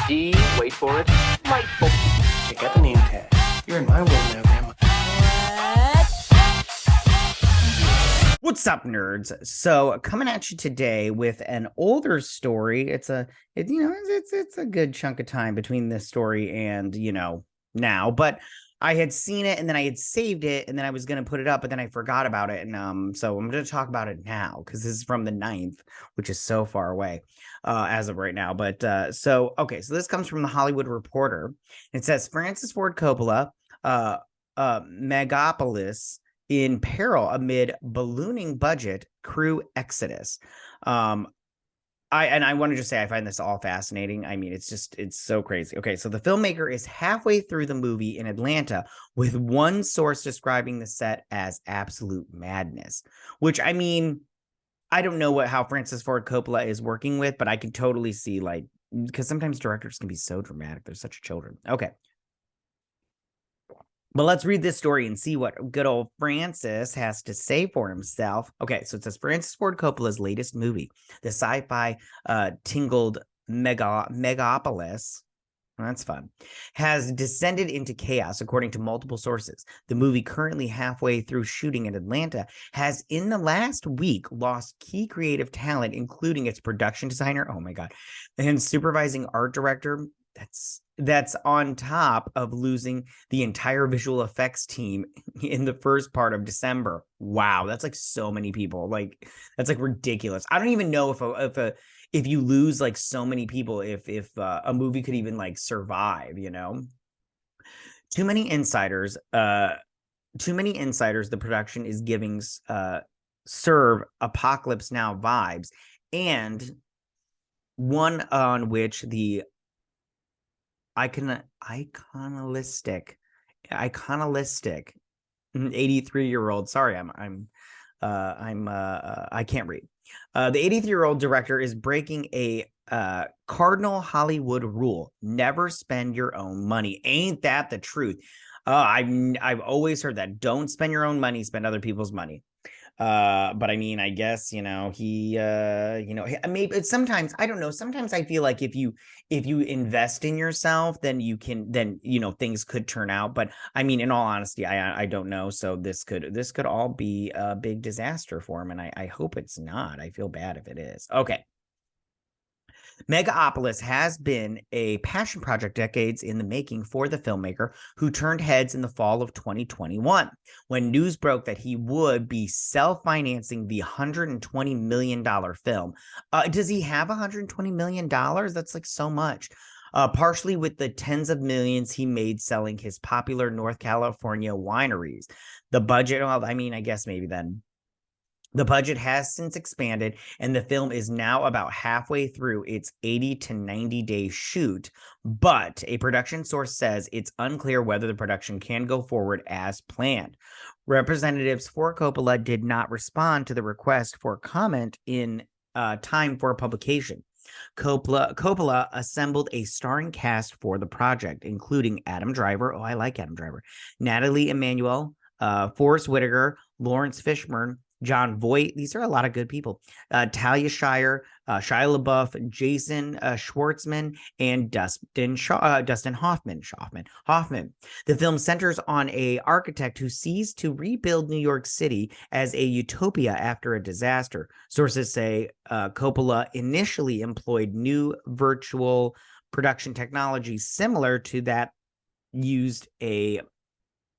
D, wait for it, delightful. Check out the name tag. You're in my world now, Grandma. What's up, nerds? So coming at you today with an older story. It's a good chunk of time between this story and now, but I had seen it and then I had saved it and then I was gonna put it up, but then I forgot about it, and so I'm gonna talk about it now because this is from the 9th, which is so far away as of right now. But so this comes from the Hollywood Reporter. It says Francis Ford Coppola, Megalopolis in peril amid ballooning budget, crew exodus. I want to just say I find this all fascinating. I mean, it's so crazy. Okay, so the filmmaker is halfway through the movie in Atlanta, with one source describing the set as absolute madness. Which, I mean, I don't know how Francis Ford Coppola is working with, but I can totally see, like, because sometimes directors can be so dramatic. They're such children. Okay. But let's read this story and see what good old Francis has to say for himself. Okay, so it says Francis Ford Coppola's latest movie, the sci-fi tingled Megalopolis, that's fun, has descended into chaos, according to multiple sources. The movie, currently halfway through shooting in Atlanta, has in the last week lost key creative talent, including its production designer, oh my God, and supervising art director. That's on top of losing the entire visual effects team in the first part of December. Wow, that's like so many people. Like, that's like ridiculous. I don't even know if you lose like so many people, if a movie could even like survive. Too many insiders. The production is giving serve Apocalypse Now vibes, and one on which the iconistic 83-year-old, sorry, I can't read. The 83-year-old director is breaking a cardinal Hollywood rule: never spend your own money. Ain't that the truth? I've always heard that. Don't spend your own money, spend other people's money. But I mean, I guess, he maybe sometimes, I don't know, sometimes I feel like if you invest in yourself, then things could turn out. But I mean, in all honesty, I don't know. So this could all be a big disaster for him, and I hope it's not. I feel bad if it is. Okay. Megalopolis has been a passion project decades in the making for the filmmaker, who turned heads in the fall of 2021 when news broke that he would be self-financing the $120 million film. Does he have $120 million? That's like so much. Partially with the tens of millions he made selling his popular North California wineries. The budget, well, I mean, I guess maybe then. The budget has since expanded, and the film is now about halfway through its 80 to 90-day shoot, but a production source says it's unclear whether the production can go forward as planned. Representatives for Coppola did not respond to the request for comment in time for publication. Coppola assembled a starring cast for the project, including Adam Driver. Oh, I like Adam Driver. Natalie Emmanuel, Forrest Whitaker, Lawrence Fishburne, John Voight. These are a lot of good people. Talia Shire, Shia LaBeouf, Jason Schwartzman, and Dustin Hoffman. The film centers on an architect who sees to rebuild New York City as a utopia after a disaster. Sources say Coppola initially employed new virtual production technology similar to that used on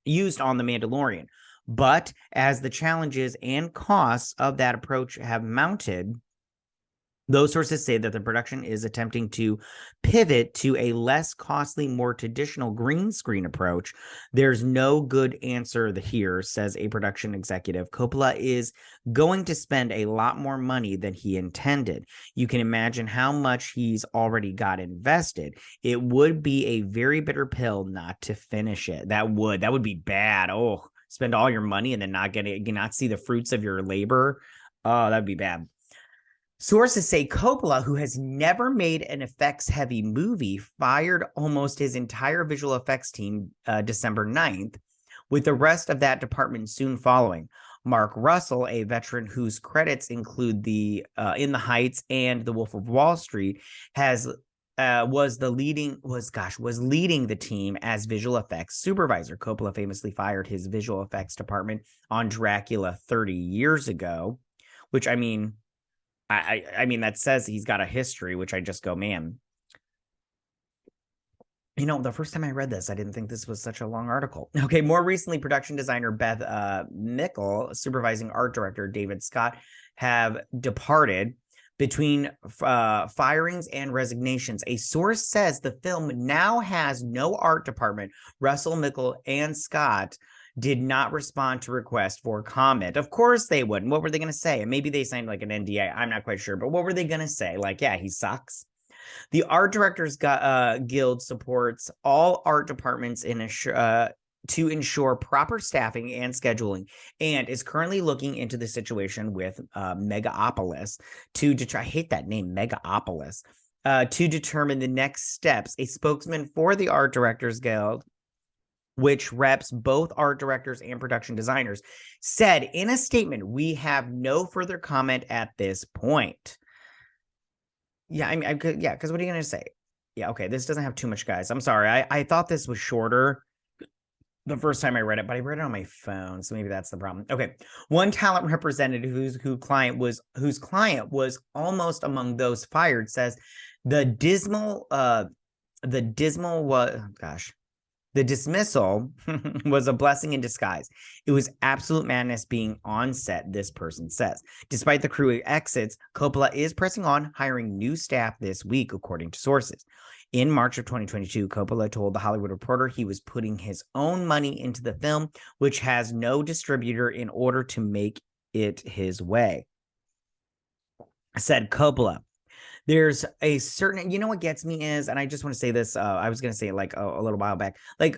The Mandalorian. But as the challenges and costs of that approach have mounted, those sources say that the production is attempting to pivot to a less costly, more traditional green screen approach. There's no good answer here, says a production executive. Coppola is going to spend a lot more money than he intended. You can imagine how much he's already got invested. It would be a very bitter pill not to finish it. That would be bad. Oh, spend all your money and then not see the fruits of your labor. Oh, that'd be bad. Sources say Coppola, who has never made an effects-heavy movie, fired almost his entire visual effects team December 9th, with the rest of that department soon following. Mark Russell, a veteran whose credits include In the Heights and The Wolf of Wall Street, has was leading the team as visual effects supervisor. Coppola famously fired his visual effects department on Dracula 30 years ago, which I mean that says he's got a history, which I just go, man. You know, the first time I read this, I didn't think this was such a long article. Okay, more recently, production designer Beth Mickle, supervising art director David Scott have departed. Between firings and resignations, a source says the film now has no art department. Russell, Mickle, and Scott did not respond to requests for comment. Of course they wouldn't. What were they going to say? And maybe they signed like an NDA. I'm not quite sure. But what were they going to say? Like, yeah, he sucks. The Art Directors Guild supports all art departments to ensure proper staffing and scheduling, and is currently looking into the situation with Megalopolis I hate that name, Megalopolis, to determine the next steps. A spokesman for the Art Directors Guild, which reps both art directors and production designers, said in a statement, "We have no further comment at this point." Yeah, I mean, I could, yeah, because what are you going to say? Yeah, okay, this doesn't have too much, guys. I'm sorry. I thought this was shorter the first time I read it, but I read it on my phone, so maybe that's the problem. Okay, one talent representative whose client was almost among those fired says the dismissal was a blessing in disguise. It was absolute madness being on set, this person says. Despite the crew exits, Coppola is pressing on, hiring new staff this week, according to sources. In March of 2022, Coppola told The Hollywood Reporter he was putting his own money into the film, which has no distributor, in order to make it his way. Said Coppola. There's a certain, you know what gets me is, and I just want to say this, I was going to say it like a little while back, like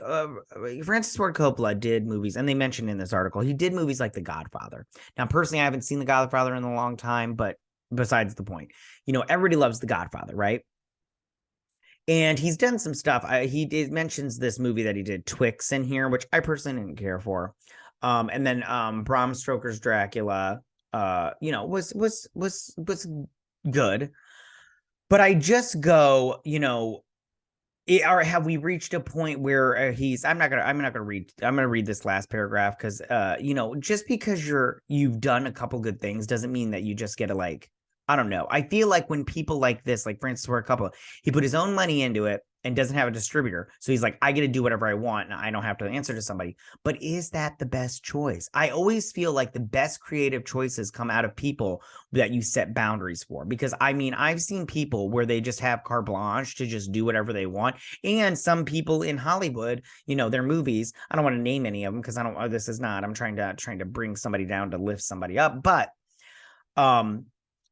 Francis Ford Coppola did movies, and they mentioned in this article, he did movies like The Godfather. Now, personally, I haven't seen The Godfather in a long time, but besides the point, you know, everybody loves The Godfather, right? And he's done some stuff. Mentions this movie that he did, Twix, in here, which I personally didn't care for. And then Bram Stoker's Dracula, you know, was good. But I just go, you know, or have we reached a point where I'm gonna read this last paragraph, because you know, just because you've done a couple good things doesn't mean that you just get to, like, I don't know. I feel like when people like this, like Francis Ford Coppola, he put his own money into it and doesn't have a distributor. So he's like, I get to do whatever I want, and I don't have to answer to somebody. But is that the best choice? I always feel like the best creative choices come out of people that you set boundaries for. Because I mean, I've seen people where they just have carte blanche to just do whatever they want. And some people in Hollywood, you know, their movies, I don't want to name any of them because I'm trying to bring somebody down to lift somebody up. But,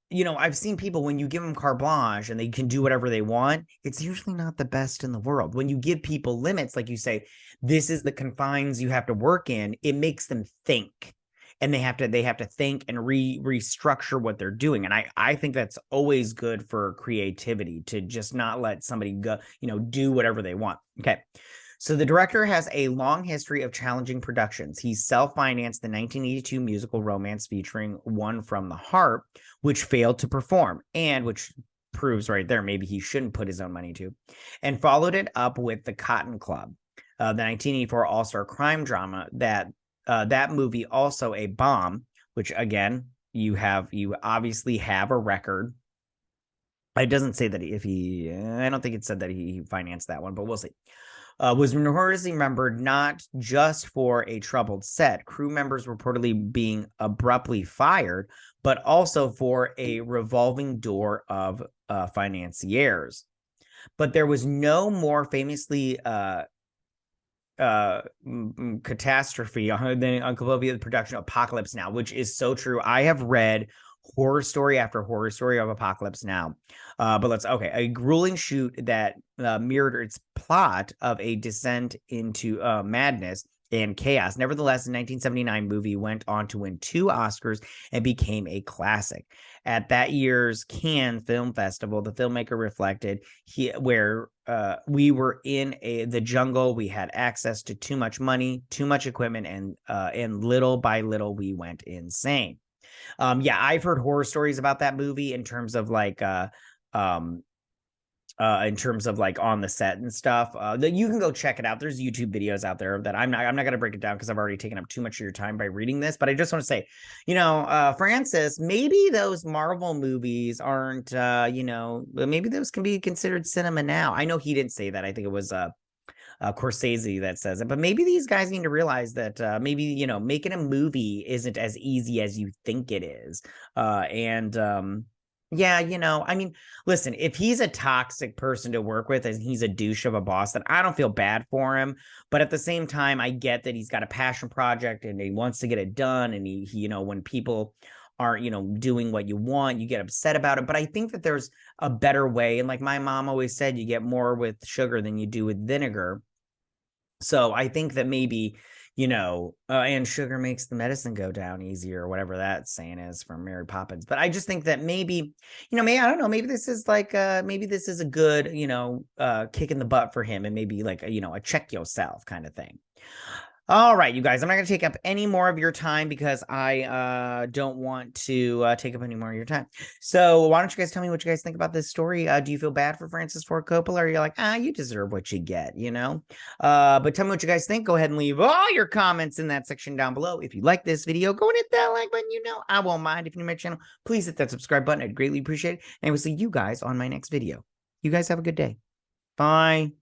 you know, I've seen people, when you give them carte blanche and they can do whatever they want, it's usually not the best in the world. When you give people limits, like you say, this is the confines you have to work in, it makes them think, and they have to think and restructure what they're doing. And I think that's always good for creativity, to just not let somebody go, you know, do whatever they want. Okay. So the director has a long history of challenging productions. He self-financed the 1982 musical romance featuring One from the Heart, which failed to perform, and which proves right there maybe he shouldn't put his own money to, and followed it up with The Cotton Club, the 1984 all-star crime drama. That movie also a bomb, which again, you obviously have a record. It doesn't say that I don't think it said that he financed that one, but we'll see. Was notoriously remembered not just for a troubled set, crew members reportedly being abruptly fired, but also for a revolving door of financiers. But there was no more famously catastrophe than Uncle the production of Apocalypse Now, which is so true. I have read horror story after horror story of Apocalypse Now. But a grueling shoot that mirrored its plot of a descent into madness and chaos. Nevertheless, the 1979 movie went on to win 2 Oscars and became a classic. At that year's Cannes Film Festival, the filmmaker reflected, where we were in the jungle, we had access to too much money, too much equipment, and little by little we went insane. Yeah, I've heard horror stories about that movie in terms of like in terms of like on the set and stuff. That you can go check it out. There's YouTube videos out there that I'm not going to break it down because I've already taken up too much of your time by reading this. But I just want to say, Francis, maybe those Marvel movies aren't, maybe those can be considered cinema now. I know he didn't say that. I think it was Corsese that says it, but maybe these guys need to realize that maybe making a movie isn't as easy as you think it is. Yeah, I mean, listen, if he's a toxic person to work with and he's a douche of a boss, then I don't feel bad for him. But at the same time, I get that he's got a passion project and he wants to get it done. And he when people aren't, doing what you want, you get upset about it. But I think that there's a better way. And like my mom always said, you get more with sugar than you do with vinegar. So I think that maybe, and sugar makes the medicine go down easier, or whatever that saying is from Mary Poppins. But I just think that maybe, maybe, I don't know, maybe this is like, maybe this is a good, kick in the butt for him and maybe like, a check yourself kind of thing. All right, you guys, I'm not going to take up any more of your time because I don't want to take up any more of your time. So why don't you guys tell me what you guys think about this story? Do you feel bad for Francis Ford Coppola, or you're like, you deserve what you get, But tell me what you guys think. Go ahead and leave all your comments in that section down below. If you like this video, go and hit that like button. I won't mind. If you're new to my channel, please hit that subscribe button. I'd greatly appreciate it. And I will see you guys on my next video. You guys have a good day. Bye.